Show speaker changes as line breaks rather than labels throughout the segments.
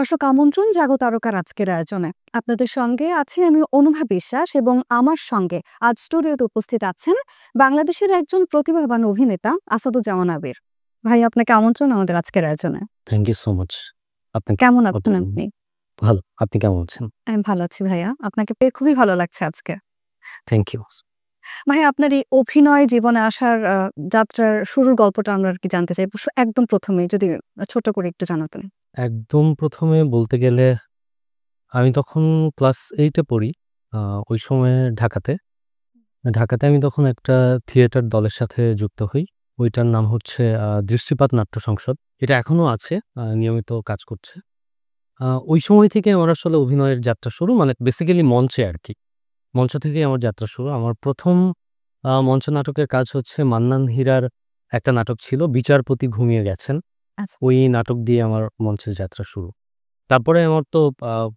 দর্শক আমন্ত্রণ জাগো তারকার আজকের আয়োজনে। আপনাদের সঙ্গে আছি আমি অনুভা বিশ্বাস এবং আমার সঙ্গে আজ স্টুডিওতে উপস্থিত আছেন বাংলাদেশের একজন প্রতিভাবান অভিনেতা আসাদুজ্জামান আবির। ভাই, আপনাকে আমন্ত্রণ আমাদের আজকের আয়োজনে।
Thank you so much. আপনাকে
কেমন আছেন আপনি?
ভালো। আপনি কেমন আছেন?
আমি ভালো আছি ভাইয়া। আপনাকে পেয়ে খুবই ভালো লাগছে আজকে।
Thank you.
ভাইয়া, আপনার এই অভিনয় জীবনে আসার যাত্রার শুরুর গল্পটা আমরা আর কি জানতে চাই। একদম প্রথমেই যদি ছোট করে একটু জানাতেন।
একদম ১ম এ বলতে গেলে আমি তখন ক্লাস 8 এ পড়ি। আ ওই সময়ে ঢাকাতে আমি তখন একটা থিয়েটার দলের সাথে যুক্ত হই। ওইটার নাম হচ্ছে দৃষ্টিপাত নাট্য সংসদ। এটা এখনো আছে, নিয়মিত কাজ করছে। ওই সময় থেকে আমার আসলে অভিনয়ের যাত্রা শুরু, মানে বেসিক্যালি মঞ্চে আরকি। মঞ্চ থেকেই আমার যাত্রা শুরু। আমার ১ম মঞ্চ নাটকের কাজ হচ্ছে মান্নান হীরার একটা নাটক ছিল, 'বিচারপতি ঘুমিয়ে গেছেন'।
আচ্ছা।
ওই নাটক দিয়ে আমার মঞ্চের যাত্রা শুরু। তারপরে আমার তো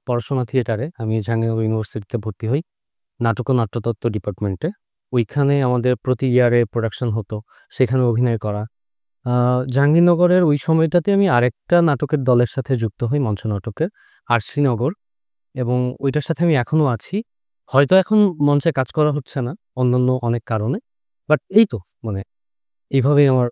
পড়াশোনা থিয়েটারে। আমি জাহাঙ্গীরনগর ইউনিভার্সিটিতে ভর্তি হই, নাটক ও নাট্যতত্ত্ব ডিপার্টমেন্টে। ওইখানে আমাদের প্রতি ইয়ারে প্রোডাকশন হতো, সেখানে অভিনয় করা। আ জাহাঙ্গীরনগরের ওই সময়টাতে আমি আরেকটা নাটকের দলের সাথে যুক্ত হই, মঞ্চ নাটকের, 'আরশিনগর', এবং ওইটার সাথে আমি এখনো আছি। হয়তো এখন মঞ্চে কাজ করা হচ্ছে না, অন্যান্য অনেক কারণে। বাট এই তো, মানে এইভাবেই আমার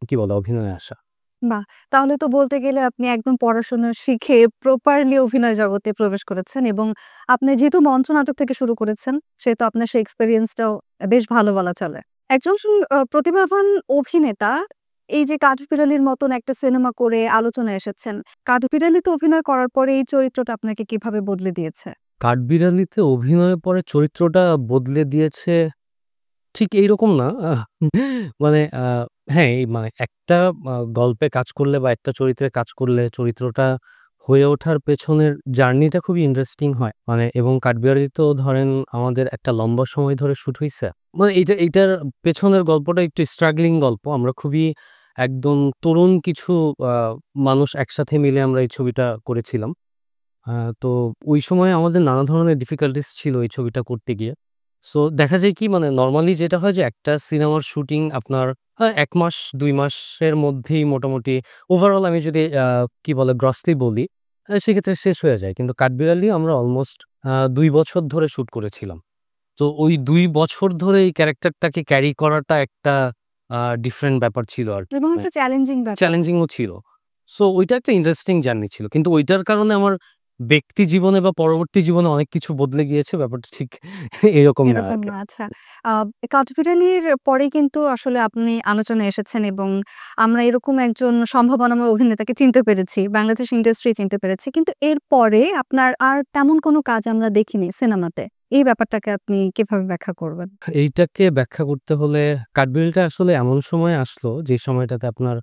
কি বলে অভিনয়ে আসা।
বাহ! তাহলে তো বলতে গেলে আপনি একদম পড়াশোনা শিখে প্রপারলি অভিনয় জগতে প্রবেশ করেছেন এবং আপনি যেহেতু মঞ্চ নাটক থেকে শুরু করেছেন, সেহেতু আপনার সেই এক্সপেরিয়েন্সটাও বেশ ভালো বলা চলে। একজন প্রতিভাবান অভিনেতা এই যে কাঠবিড়ালির মতন একটা সিনেমা করে আলোচনায় এসেছেন। কাঠবিড়ালিতে অভিনয় করার পরে এই চরিত্রটা আপনাকে কিভাবে বদলে দিয়েছে?
কাঠবিড়ালিতে অভিনয়ের পরে চরিত্রটা বদলে দিয়েছে ঠিক এইরকম না। মানে হ্যাঁ, এই মানে একটা গল্পে কাজ করলে বা একটা চরিত্রে কাজ করলে চরিত্রটা হয়ে ওঠার পেছনের জার্নিটা খুবই ইন্টারেস্টিং হয়। মানে এবং কাঠবিড়ালিতেও ধরেন আমাদের একটা লম্বা সময় ধরে শুট হইছে। মানে এইটার পেছনের গল্পটা একটু স্ট্রাগলিং গল্প। আমরা খুবই একদম তরুণ কিছু আ মানুষ একসাথে মিলে আমরা এই ছবিটা করেছিলাম। আ তো ওই সময়ে আমাদের নানা ধরনের ডিফিকাল্টিজ ছিল এই ছবিটা করতে গিয়ে। সো দেখা যায় কি, মানে নরমালি যেটা হয় যে একটা সিনেমার শুটিং আপনার ১ মাস ২ মাসের মধ্যেই মোটামুটি ওভারঅল আমি যদি কি বলে গ্রসলি বলি, সেক্ষেত্রে শেষ হয়ে যায়। কিন্তু কাঠবিড়ালি আমরা অলমোস্ট ২ বছর ধরে শুট করেছিলাম। তো ওই ২ বছর ধরে এই ক্যারেক্টারটাকে ক্যারি করাটা একটা ডিফারেন্ট ব্যাপার ছিল আরকি।
এবং
মানে
একটা চ্যালেঞ্জিং ব্যাপার।
চ্যালেঞ্জিং ও ছিল। সো ওইটা একটা ইন্টারেস্টিং জার্নি ছিল। কিন্তু ওইটার কারণে আমার ব্যক্তি জীবনে বা পরবর্তী জীবনে অনেক কিছু বদলে গিয়েছে। ব্যাপারটা ঠিক এরকম না
এরকম
আরকি।
না, আচ্ছা। আ কাঠবিড়ালির পরেই কিন্তু আসলে আপনি আলোচনায় এসেছেন এবং আমরা এরকম একজন সম্ভাবনাময় অভিনেতাকে চিনতে পেরেছি। বাংলাদেশ ইন্ডাস্ট্রি চিনতে পেরেছি। কিন্তু এরপরে আপনার আর তেমন কোনো কাজ আমরা দেখিনি সিনেমাতে। এই ব্যাপারটাকে আপনি কিভাবে ব্যাখ্যা করবেন?
এইটাকে ব্যাখ্যা করতে হলে কাঠবিড়ালিটা আসলে এমন সময়ে আসলো যে সময়টাতে আপনার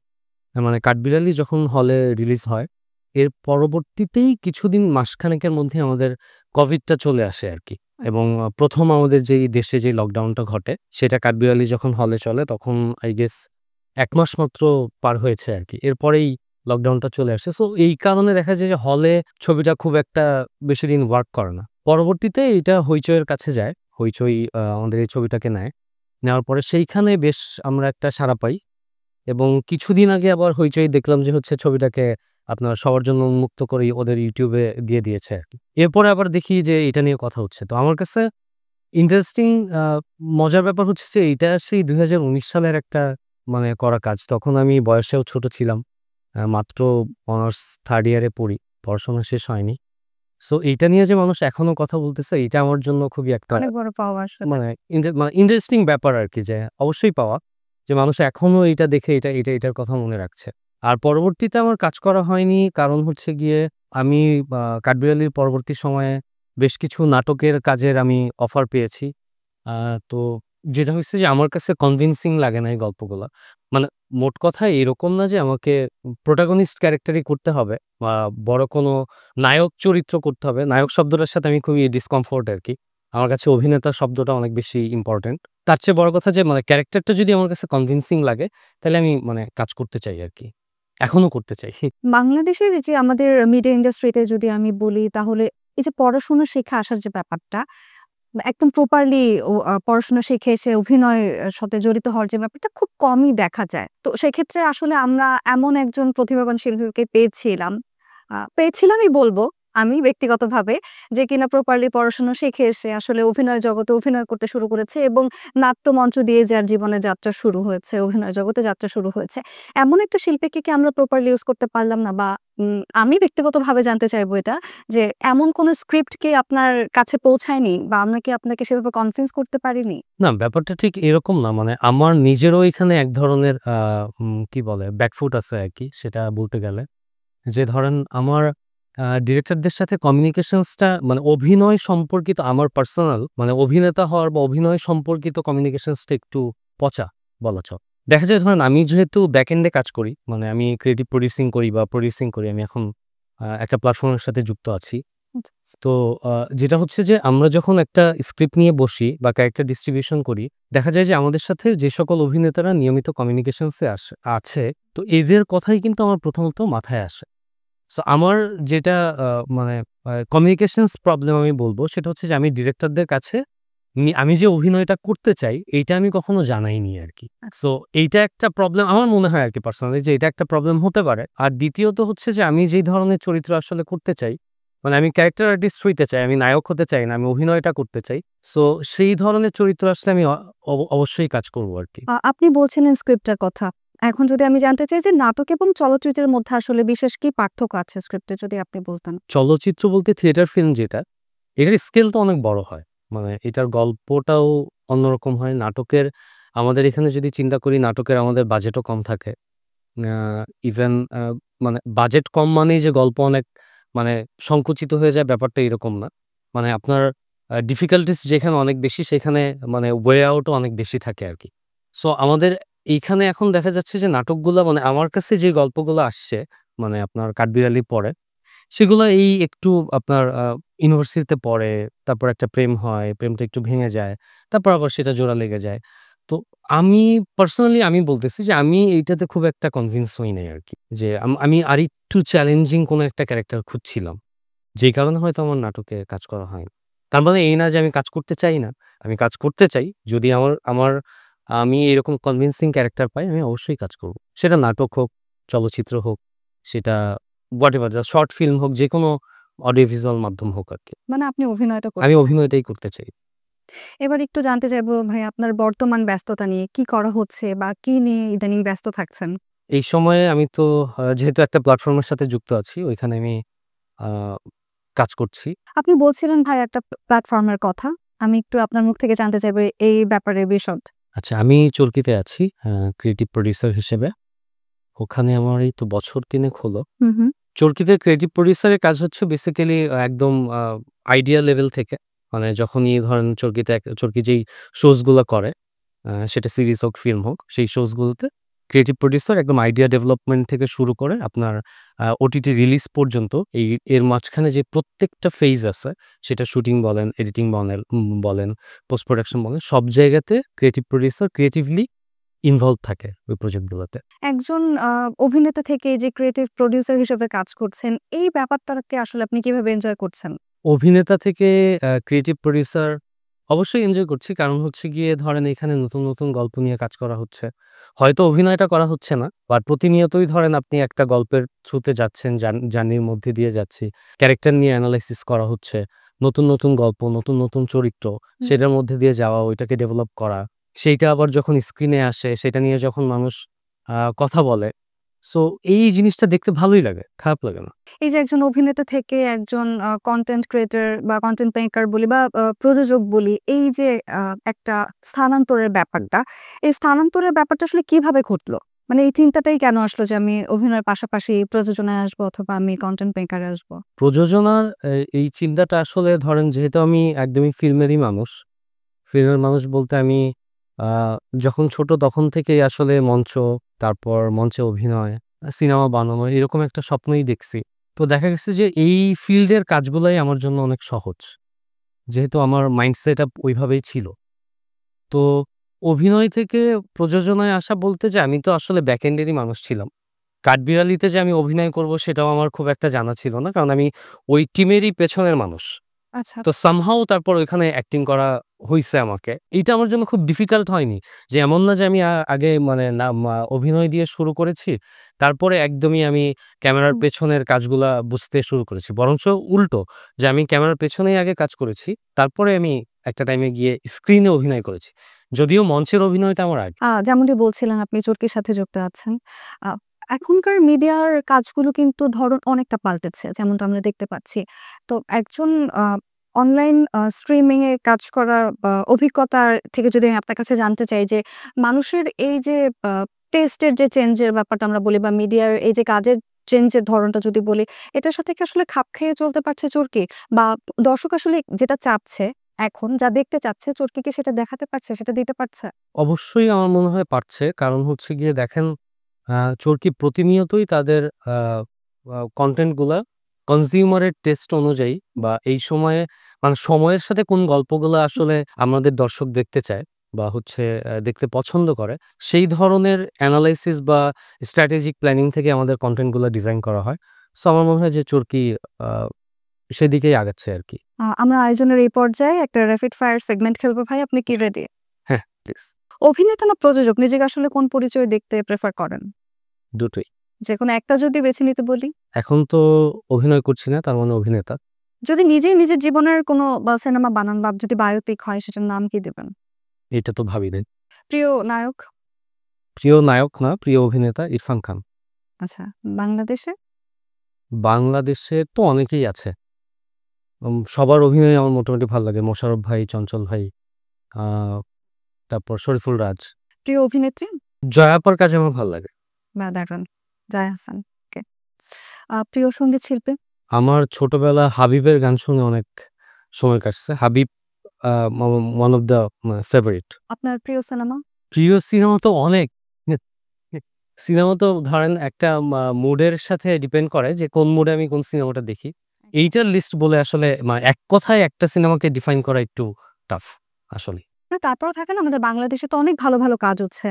মানে কাঠবিড়ালি যখন হলে রিলিজ হয়, এর পরবর্তীতেই কিছুদিন মাসখানেকের মধ্যে আমাদের কোভিডটা চলে আসে আরকি। এবং ১ম আমাদের যেই দেশে যে লকডাউনটা ঘটে, সেটা কাঠবিড়ালি যখন হলে চলে তখন আই গেস ১ মাস মাত্র পার হয়েছে আরকি। এরপরেই লকডাউনটা চলে আসে। সো এই কারণে দেখা যায় যে হলে ছবিটা খুব একটা বেশিদিন ওয়ার্ক করে না। পরবর্তীতে এটা হইচইয়ের কাছে যায়। হইচই আমাদের এই ছবিটাকে নেয়। নেওয়ার পরে সেইখানে বেশ আমরা একটা সাড়া পাই। এবং কিছুদিন আগে আবার হইচই দেখলাম যে হচ্ছে ছবিটাকে আপনার সবার জন্য উন্মুক্ত করেই ওদের YouTube এ দিয়ে দিয়েছে আরকি। এরপরে আবার দেখি যে এটা নিয়ে কথা হচ্ছে। তো আমার কাছে ইন্টারেস্টিং আ মজার ব্যাপার হচ্ছে যে এইটা সেই ২০১৯ সালের একটা মানে করা কাজ। তখন আমি বয়সেও ছোট ছিলাম। মাত্র অনার্স 3rd ইয়ারে পড়ি। পড়াশোনা শেষ হয়নি। সো এইটা নিয়ে যে মানুষ এখনো কথা বলতেছে, এইটা আমার জন্য খুবই একটা
অনেক বড় পাওয়া আসলে।
মানে মানে ইন্টারেস্টিং ব্যাপার আরকি, যে অবশ্যই পাওয়া। যে মানুষ এখনো এইটা দেখে এটার কথা মনে রাখছে। আর পরবর্তীতে আমার কাজ করা হয়নি, কারণ হচ্ছে গিয়ে আমি কাঠবিড়ালির পরবর্তী সময়ে বেশ কিছু নাটকের কাজের আমি অফার পেয়েছি। আ তো যেটা হইছে যে আমার কাছে কনভিনসিং লাগে না এই গল্পগুলা। মানে মোট কথা এরকম না যে আমাকে প্রোটাগনিস্ট ক্যারেক্টারই করতে হবে বা বড় কোনো নায়ক চরিত্র করতে হবে। নায়ক শব্দটার সাথে আমি খুবই ডিসকমফোর্ট আরকি। আমার কাছে অভিনেতা শব্দটা অনেক বেশি ইম্পোর্টেন্ট। তার চেয়ে বড় কথা যে মানে ক্যারেক্টারটা যদি আমার কাছে কনভিনসিং লাগে, তাহলে আমি মানে কাজ করতে চাই আরকি। এখনো করতে চাই।
বাংলাদেশের এই যে আমাদের মিডিয়া ইন্ডাস্ট্রিতে যদি আমি বলি, তাহলে এই যে পড়াশোনা শিখে আসার যে ব্যাপারটা, একদম প্রপারলি ও পড়াশোনা শিখে এসে অভিনয়ের সাথে জড়িত হওয়ার যে ব্যাপারটা খুব কমই দেখা যায়। তো সেক্ষেত্রে আসলে আমরা এমন একজন প্রতিভাবান শিল্পীকে পেয়েছিলাম, পেয়েছিলামই বলবো আমি ব্যক্তিগতভাবে যে কিনা প্রপারলি পড়াশোনা শিখে এসে আসলে অভিনয় জগতে অভিনয় করতে শুরু করেছে এবং নাট্যমঞ্চ দিয়ে যার জীবনে যাত্রা শুরু হয়েছে, অভিনয় জগতে যাত্রা শুরু হয়েছে। এমন একটা শিল্পীকে কি আমরা প্রপারলি ইউজ করতে পারলাম না? বা আমি ব্যক্তিগতভাবে জানতে চাইবো এটা যে এমন কোন স্ক্রিপ্ট কি আপনার কাছে পৌঁছায়নি বা আমরা কি আপনাকে সেভাবে কনভিন্স করতে পারিনি?
না, ব্যাপারটা ঠিক এরকম না। মানে আমার নিজেরও এখানে এক ধরনের কি বলে ব্যাকফুট আছে আরকি সেটা বলতে গেলে। যে ধরেন আমার ডিরেক্টরদের সাথে কমিউনিকেশনসটা মানে অভিনয় সম্পর্কিত আমার পার্সোনাল মানে অভিনেতা হওয়ার বা অভিনয় সম্পর্কিত কমিউনিকেশনসটা একটু পচা বলা চলে। দেখা যায় ধরেন আমি যেহেতু ব্যাক এন্ডে কাজ করি, মানে আমি ক্রিয়েটিভ প্রোডিউসিং করি বা প্রোডিউসিং করি। আমি এখন একটা প্ল্যাটফর্মের সাথে যুক্ত আছি।
আচ্ছা, আচ্ছা।
তো যেটা হচ্ছে যে আমরা যখন একটা স্ক্রিপ্ট নিয়ে বসি বা ক্যারেক্টার ডিস্ট্রিবিউশন করি, দেখা যায় যে আমাদের সাথে যে সকল অভিনেতারা নিয়মিত কমিউনিকেশনসে আছে, তো এদের কথাই কিন্তু আমার প্রথমত মাথায় আসে। সো আমার যেটা মানে কমিউনিকেশনস প্রবলেম আমি বলব সেটা হচ্ছে যে আমি ডিরেক্টরদের কাছে আমি যে অভিনয়টা করতে চাই এইটা আমি কখনো জানাইনি আরকি। সো এইটা একটা প্রবলেম আমার মনে হয় আরকি পার্সোনালি যে এটা একটা প্রবলেম হতে পারে। আর দ্বিতীয়ত হচ্ছে যে আমি যেই ধরনের চরিত্র আসলে করতে চাই, মানে আমি ক্যারেক্টার আর্টিস্ট হইতে চাই, আমি নায়ক হতে চাই না, আমি অভিনয়টা করতে চাই। সো সেই ধরনের চরিত্র আসলে আমি অবশ্যই কাজ করব আরকি।
আপনি বলছিলেন স্ক্রিপ্টের কথা। এখন যদি আমি জানতে চাই যে নাটক এবং চলচ্চিত্রের মধ্যে আসলে বিশেষ কি পার্থক্য আছে স্ক্রিপ্টে যদি আপনি বলতেন?
চলচ্চিত্র বলতে থিয়েটার ফিল্ম যেটা, এটার স্কেলটা অনেক বড় হয়। মানে এটার গল্পটাও অন্যরকম হয়। নাটকের আমাদের এখানে যদি চিন্তা করি নাটকের আমাদের বাজেটও কম থাকে। আ ইভেন মানে বাজেট কম মানেই যে গল্প অনেক মানে সংকুচিত হয়ে যায় ব্যাপারটা এরকম না। মানে আপনার ডিফিকাল্টিজ যেখানে অনেক বেশি সেখানে মানে ওয়ে আউটও অনেক বেশি থাকে আরকি। সো আমাদের এইখানে এখন দেখা যাচ্ছে যে নাটকগুলা মানে আমার কাছে যে গল্পগুলো আসছে মানে আপনার কাঠবিড়ালি পড়ে সেগুলো এই একটু আপনার ইউনিভার্সিটিতে পড়ে, তারপর একটা প্রেম হয়, প্রেমটা একটু ভেঙে যায়। তারপর আবার সেটা জোড়া লেগে যায়। তো আমি পার্সোনালি আমি বলতেছি যে আমি এইটাতে খুব একটা কনভিন্স হই নাই আরকি। যে আমি আরেকটু চ্যালেঞ্জিং কোনো একটা ক্যারেক্টার খুঁজছিলাম। যেই কারণে হয়তো আমার নাটকে কাজ করা হয়নি। তার মানে এই না যে আমি কাজ করতে চাই না। আমি কাজ করতে চাই। যদি আমি এরকম কনভিন্সিং ক্যারেক্টার পাই আমি অবশ্যই কাজ করব। সেটা নাটক হোক, চলচ্চিত্র হোক, সেটা হোয়াটএভার শর্ট ফিল্ম হোক, যেকোনো অডিও ভিজুয়াল মাধ্যম হোক আরকি।
মানে আপনি অভিনয়টা
আমি
করতে চান।
অভিনয়টাই করতে চাই।
এবার একটু জানতে চাইবো ভাই আপনার বর্তমান ব্যস্ততা নিয়ে কি করা হচ্ছে বা কি নিয়ে ইদানিং ব্যস্ত থাকছেন?
এই সময়ে আমি তো যেহেতু একটা প্ল্যাটফর্মের সাথে যুক্ত আছি, ওইখানে আমি আ কাজ করছি।
আপনি বলছিলেন ভাই একটা প্ল্যাটফর্মের কথা। আমি একটু আপনার মুখ থেকে জানতে চাইবো এই ব্যাপারে বিশদ।
আচ্ছা, আমি চরকিতে আছি ক্রিয়েটিভ প্রোডিউসার হিসেবে। ওখানে আমার এই তো বছর ৩ হলো।
হুম, হুম।
চরকিতে ক্রিয়েটিভ প্রোডিউসারের কাজ হচ্ছে বেসিক্যালি একদম আইডিয়া লেভেল থেকে। মানে যখনই ধরেন চরকি যেই শোজ গুলা করে, সেটা সিরিজ হোক, ফিল্ম হোক, সেই শোজ গুলোতে ক্রিয়েটিভ প্রোডিউসার একদম আইডিয়া ডেভেলপমেন্ট থেকে শুরু করে আপনার ওটিটি রিলিজ পর্যন্ত এর মাঝখানে যে প্রত্যেকটা ফেজ আছে, সেটা শুটিং বলেন, এডিটিং বলেন, পোস্ট প্রোডাকশন বলেন, সব জায়গাতে ক্রিয়েটিভ প্রোডিউসার ক্রিয়েটিভলি ইনভলভ থাকে ওই প্রজেক্ট গুলোতে।
একজন অভিনেতা থেকে এই যে ক্রিয়েটিভ প্রোডিউসার হিসেবে কাজ করছেন, এই ব্যাপারটাকে আসলে আপনি কিভাবে এনজয় করছেন?
অভিনেতা থেকে ক্রিয়েটিভ প্রোডিউসার অবশ্যই এনজয় করছি। কারণ হচ্ছে গিয়ে ধরেন এখানে নতুন, নতুন গল্প নিয়ে কাজ করা হচ্ছে। হয়তো অভিনয়টা করা হচ্ছে না। বাট প্রতিনিয়তই ধরেন আপনি একটা গল্পের থ্রুতে যাচ্ছেন, জার্নির মধ্যে দিয়ে যাচ্ছি। ক্যারেক্টার নিয়ে এনালাইসিস করা হচ্ছে। নতুন, নতুন গল্প, নতুন, নতুন চরিত্র
হুম।
সেটার মধ্যে দিয়ে যাওয়া, ওইটাকে ডেভেলপ করা। সেইটা আবার যখন স্ক্রিনে আসে সেটা নিয়ে যখন মানুষ কথা বলে, সো এই জিনিসটা দেখতে ভালোই লাগে। খারাপ লাগে না।
এই যে একজন অভিনেতা থেকে একজন কনটেন্ট ক্রিয়েটর বা কনটেন্ট মেকার বলি বা প্রযোজক বলি, এই যে আ একটা স্থানান্তরের ব্যাপারটা, এই স্থানান্তরের ব্যাপারটা আসলে কিভাবে ঘটলো? মানে এই চিন্তাটাই কেন আসলো যে আমি অভিনয়ের পাশাপাশি প্রযোজনায় আসবো অথবা আমি কনটেন্ট মেকারে আসবো?
প্রযোজনার এই চিন্তাটা আসলে ধরেন যেহেতু আমি একদমই ফিল্মেরই মানুষ। ফিল্মের মানুষ বলতে আমি আ যখন ছোট তখন থেকেই আসলে মঞ্চ, তারপর মঞ্চে অভিনয়, সিনেমা বানানো এরকম একটা স্বপ্নই দেখছি। তো দেখা গেছে যে এই ফিল্ডের কাজগুলাই আমার জন্য অনেক সহজ। যেহেতু আমার মাইন্ড সেটআপ ওইভাবেই ছিল। তো অভিনয় থেকে প্রযোজনায় আসা বলতে যে আমি তো আসলে ব্যাকএন্ডেরই মানুষ ছিলাম। কাঠবিড়ালিতে যে আমি অভিনয় করব সেটাও আমার খুব একটা জানা ছিল না। কারণ আমি ওই টিমেরই পেছনের মানুষ।
আচ্ছা।
তো সামহাউ তারপর ওইখানে অ্যাক্টিং করা হইছে আমাকে। এইটা আমার জন্য খুব ডিফিকাল্ট হয়নি। যে এমন না যে আমি আগে মানে না অভিনয় দিয়ে শুরু করেছি। তারপরে একদমই আমি ক্যামেরার
হুম।
পেছনের কাজগুলা বুঝতে শুরু করেছি। বরঞ্চ উল্টো যে আমি ক্যামেরার পেছনেই আগে কাজ করেছি। তারপরে আমি একটা টাইমে গিয়ে স্ক্রিনে অভিনয় করেছি। যদিও মঞ্চের অভিনয়টা আমার আগে।
যেমনটি বলছিলেন আপনি চরকির সাথে যুক্ত আছেন। আ এখনকার মিডিয়ার কাজগুলো কিন্তু ধরন অনেকটা পাল্টেছে। যেমনটা আমরা দেখতে পাচ্ছি। তো একজন আ অনলাইন স্ট্রিমিং এ কাজ করার অভিজ্ঞতার থেকে যদি আমি আপনার কাছে জানতে চাই যে মানুষের এই যে আ টেস্ট এর যে চেঞ্জ এর ব্যাপারটা আমরা বলি বা মিডিয়ার এই যে কাজের চেঞ্জ এর ধরনটা যদি বলি, এটার সাথে কি আসলে খাপ খেয়ে চলতে পারছে চরকি? বা দর্শক আসলে যেটা চাচ্ছে এখন যা দেখতে চাচ্ছে চরকি কি সেটা দেখাতে পারছে, সেটা দিতে পারছে?
অবশ্যই আমার মনে হয় পারছে। কারণ হচ্ছে গিয়ে দেখেন চরকি প্রতিনিয়তই তাদের আ আ কনটেন্ট গুলা কনজিউমার এর টেস্ট অনুযায়ী বা এই সময়ে মানে সময়ের সাথে কোন গল্পগুলা আসলে আমাদের দর্শক দেখতে চায় বা হচ্ছে দেখতে পছন্দ করে, সেই ধরনের এনালাইসিস বা স্ট্র্যাটেজিক প্ল্যানিং থেকে আমাদের কনটেন্ট গুলা ডিজাইন করা হয়। সো আমার মনে হয় যে চরকি আ সেদিকেই আগাচ্ছে আরকি।
আমরা আয়োজনের এই পর্যায়ে একটা র‍্যাপিড ফায়ার সেগমেন্ট খেলবো ভাই। আপনি কি রেডি?
হ্যাঁ, প্লিজ।
অভিনেতা না প্রযোজক নিজেকে আসলে কোন পরিচয় দেখতে প্রেফার করেন?
দুটোই।
যেকোনো একটা যদি বেছে নিতে বলি?
এখন তো অভিনয় করছি না, তার মানে অভিনেতা।
যদি নিজেই নিজের জীবনের কোনো সিনেমা বানান বা যদি বায়োপিক হয় সেটার নাম কি দিবেন?
এটা তো ভাবি নাই।
প্রিয় নায়ক?
প্রিয় নায়ক না, প্রিয় অভিনেতা ইরফান খান।
আচ্ছা, বাংলাদেশে?
বাংলাদেশে তো অনেকেই আছে। সবার অভিনয় আমার মোটামুটি ভাল লাগে। মোশাররফ ভাই, চঞ্চল ভাই, আ তারপর শরীফুল রাজ।
প্রিয় অভিনেত্রী?
জয়া আপার কাজ আমার ভাল লাগে।
বা দারুণ। জয়া আহসান। ওকে। প্রিয় সঙ্গীত শিল্পী?
আমার ছোটবেলা হাবিবের গান শুনে অনেক সময় কাটছে। হাবিব আ ম ওয়ান অফ দ্য ফেভারিট।
আপনার প্রিয় সিনেমা?
প্রিয় সিনেমা তো অনেক। সিনেমা তো ধরেন একটা মুডের সাথে ডিপেন্ড করে যে কোন মুডে আমি কোন সিনেমাটা দেখি। এইটার লিস্ট বলে আসলে এক কথায় একটা সিনেমাকে ডিফাইন করা একটু টাফ আসলেই।
না তারপরেও থাকে না আমাদের বাংলাদেশে তো অনেক ভালো, ভালো কাজ হচ্ছে।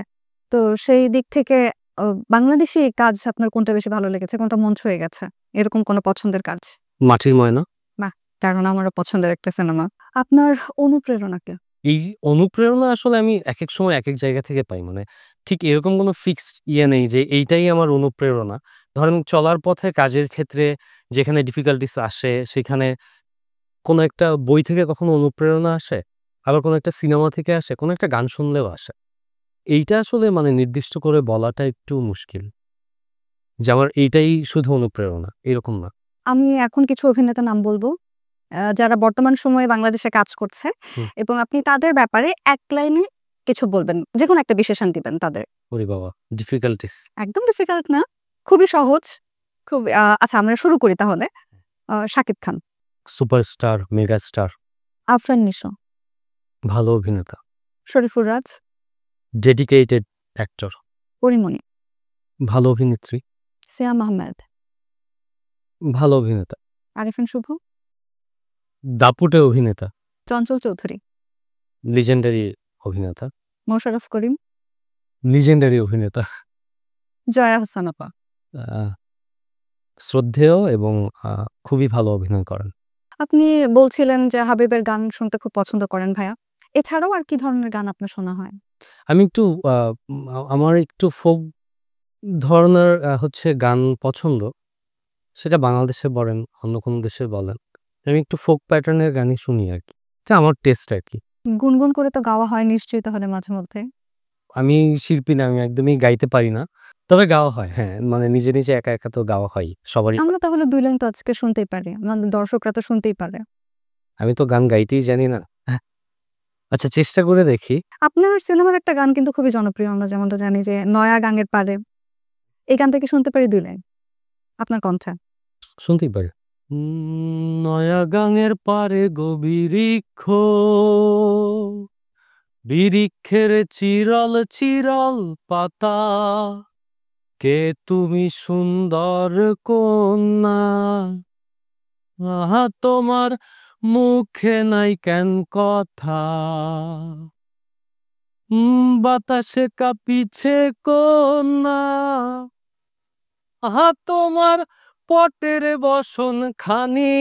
তো সেই দিক থেকে অ বাংলাদেশী কাজ আপনার কোনটা বেশি ভালো লেগেছে? কোনটা মন ছুঁয়ে গেছে? এরকম কোনো পছন্দের কাজ?
মাটির ময়না।
বাহ! দারুণ আমারও পছন্দের একটা সিনেমা। আপনার অনুপ্রেরণা কে?
এই অনুপ্রেরণা আসলে আমি একেক সময় একেক জায়গা থেকে পাই। মানে ঠিক এরকম কোনো ফিক্সড ইয়ে নেই যে এইটাই আমার অনুপ্রেরণা। ধরেন চলার পথে কাজের ক্ষেত্রে যেখানে ডিফিকাল্টিস আসে সেখানে কোনো একটা বই থেকে কখনো অনুপ্রেরণা আসে, আবার কোনো একটা সিনেমা থেকে আসে, কোনো একটা গান শুনলেও আসে। এইটা আসলে মানে নির্দিষ্ট করে বলাটা একটু মুশকিল। যে আমার এইটাই শুধু অনুপ্রেরণা, এরকম না।
আমি এখন কিছু অভিনেতার নাম বলব। যারা বর্তমান সময়ে বাংলাদেশে কাজ করছে
হুম,
এবং আপনি তাদের ব্যাপারে এক লাইনে কিছু বলবেন। যেকোনো একটা বিশেষণ দিবেন তাদের।
ওরে বাবা! ডিফিকাল্টিস।
একদম ডিফিকাল্ট না। খুবই সহজ। খুব আচ্ছা আমরা শুরু করি তাহলে। শাকিব খান,
সুপারস্টার, মেগাস্টার,
আফরান নিশো,
ভালো অভিনেতা,
শরীফুল রাজ,
ডেডিকেটেড অ্যাক্টর,
পরিমণি,
ভালো অভিনেত্রী,
সিয়াম আহমেদ,
ভালো অভিনেতা,
আরিফিন শুভ,
দাপুটে অভিনেতা,
চঞ্চল চৌধুরী,
লিজেন্ডারি অভিনেতা,
মোশাররফ করিম,
লিজেন্ডারি অভিনেতা,
জয়া আহসান আপা।
আ শ্রদ্ধেয় এবং আ খুবই ভালো অভিনয় করেন।
আপনি বলছিলেন যে হাবিবের গান শুনতে খুব পছন্দ করেন ভাইয়া। এছাড়াও আর কি ধরনের গান আপনার শোনা হয়?
আমি একটু আ আমার একটু ফোক ধরনের হচ্ছে গান পছন্দ। সেটা বাংলাদেশে বলেন, অন্য কোনো দেশে বলেন। আমি একটু ফোক প্যাটার্ন এর গানই শুনি আরকি। এটা আমার টেস্ট আরকি।
গুনগুন করে তো গাওয়া হয় নিশ্চয়ই তাহলে মাঝে মধ্যে?
আমি শিল্পী না, আমি একদমই গাইতে পারি না। তবে গাওয়া হয়। হ্যাঁ, মানে নিজে, নিজে একা, একা তো গাওয়া হয়ই। সবারই হয়।
আমরা তাহলে ২ লাইন তো আজকে শুনতেই পারি। আমাদের দর্শকরা তো শুনতেই পারে।
আমি তো গান গাইতেই জানি না। হ্যাঁ, আচ্ছা চেষ্টা করে দেখি।
আপনার সিনেমার একটা গান কিন্তু খুবই জনপ্রিয়। আমরা যেমনটা জানি যে 'নয়া গাঙের পাড়ে'। এই গানটা কি শুনতে পারি ২ লাইন? আপনার কণ্ঠে।
শুনতেই পারি। নয়া গাঙের পাড়ে গো বিরিক্ষ, বিরিক্ষের চিরল, চিরল পাতা। কে তুমি সুন্দর কন্যা, আহা তোমার মুখে নাই কেন কথা। বাতাসে কাঁপিছে কন্যা, আহা তোমার পটের বসন খানি,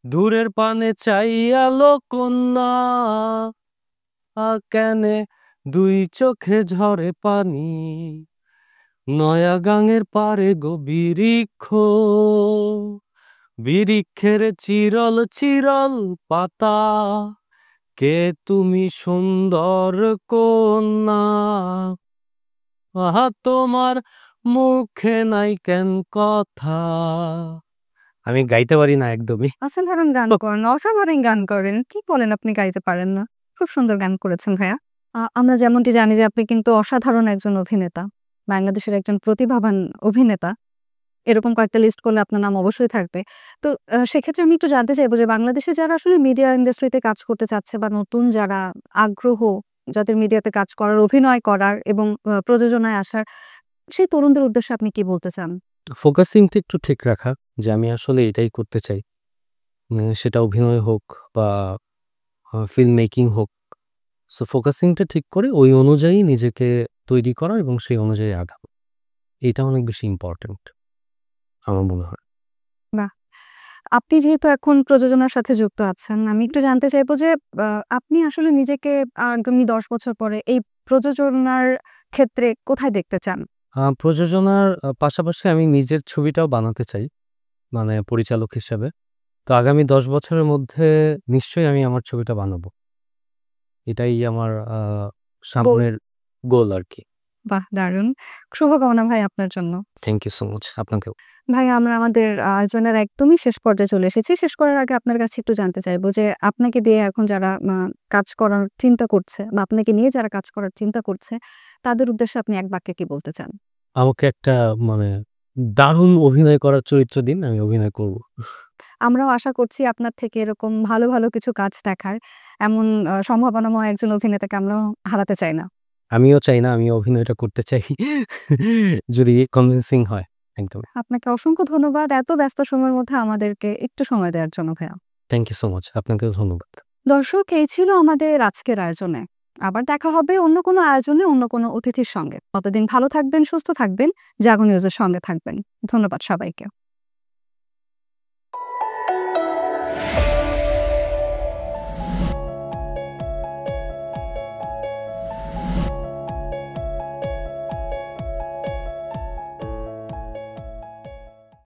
দূরের পানে চাইয়া লোকন্যা কেনে দুই চোখে ঝরে পানি নয়া গাঙের পারে গো বিরিক্ষ বিরিক্ষের চিরল চিরল পাতা কে তুমি সুন্দর কন্যা আহা তোমার মুখে নাই কেন কথা। আমি গাইতে পারি না একদমই।
অসাধারণ গান করেন, অসাধারণ গান করেন। কি বলেন আপনি গাইতে পারেন না? খুব সুন্দর গান করেছেন ভাইয়া। আমরা যেমনটি জানি যে আপনি কিন্তু অসাধারণ একজন অভিনেতা। বাংলাদেশের একজন প্রতিভাবান অভিনেতা। এরকম কয়েকটা লিস্ট করলে আপনার নাম অবশ্যই থাকবে। তো সেক্ষেত্রে আমি একটু জানতে চাইবো যে বাংলাদেশে যারা আসলে মিডিয়া ইন্ডাস্ট্রিতে কাজ করতে চাচ্ছে বা নতুন যারা আগ্রহ যাদের মিডিয়াতে কাজ করার, অভিনয় করার এবং প্রযোজনায় আসার সেই তরুণদের উদ্দেশ্যে আপনি কি বলতে চান?
ফোকাসিংটা একটু ঠিক রাখা যে আমি আসলে এটাই করতে চাই। সেটা অভিনয় হোক বা ফিল্ম মেকিং হোক। সো ফোকাসিংটা ঠিক করে ওই অনুযায়ী নিজেকে তৈরি করা এবং সেই অনুযায়ী আগানো। এইটা অনেক বেশি ইম্পোর্টেন্ট আমার মনে হয়।
বাহ! আপনি যেহেতু এখন প্রযোজনার সাথে যুক্ত আছেন, আমি একটু জানতে চাইবো যে আপনি আসলে নিজেকে আগামী ১০ বছর পরে এই প্রযোজনার ক্ষেত্রে কোথায় দেখতে চান?
প্রযোজনার পাশাপাশি আমি নিজের ছবিটাও বানাতে চাই, মানে পরিচালক হিসাবে। তো আগামী ১০ বছরের মধ্যে নিশ্চয়ই আমি আমার ছবিটা বানাবো। এটাই আমার
গোল।
সামনের গোল আরকি।
বাহ! দারুণ। শুভকামনা ভাই আপনার জন্য।
Thank you so much. আপনাকেও।
ভাই আমরা আমাদের আয়োজনের একদমই শেষ পর্যায়ে চলে এসেছি। শেষ করার আগে আপনার কাছে একটু জানতে চাইবো যে আপনাকে দিয়ে এখন যারা কাজ করার চিন্তা করছে বা আপনাকে নিয়ে যারা কাজ করার চিন্তা করছে, তাদের উদ্দেশ্যে আপনি এক বাক্যে কি বলতে চান?
আমাকে একটা মানে দারুণ অভিনয় করার চরিত্র দিন, আমি অভিনয় করব।
আমরাও আশা করছি আপনার থেকে এরকম ভালো, ভালো কিছু কাজ দেখার। এমন সম্ভাবনাময় একজন অভিনেতাকে আমরাও হারাতে চাই না।
আমিও চাই না, আমিও অভিনয়টা করতে চাই। যদি কনভিন্সিং হয়। একদম।
আপনাকে অসংখ্য ধন্যবাদ এত ব্যস্ত সময়ের মধ্যে আমাদেরকে একটু সময় দেওয়ার জন্য ভাইয়া।
Thank you so much. আপনাকেও ধন্যবাদ।
দর্শক এই ছিল আমাদের আজকের আয়োজনে। আবার দেখা হবে অন্য কোনো আয়োজনে অন্য কোনো অতিথির সঙ্গে। ততদিন ভালো থাকবেন, সুস্থ থাকবেন, জাগো নিউজের সঙ্গে থাকবেন। ধন্যবাদ সবাইকে।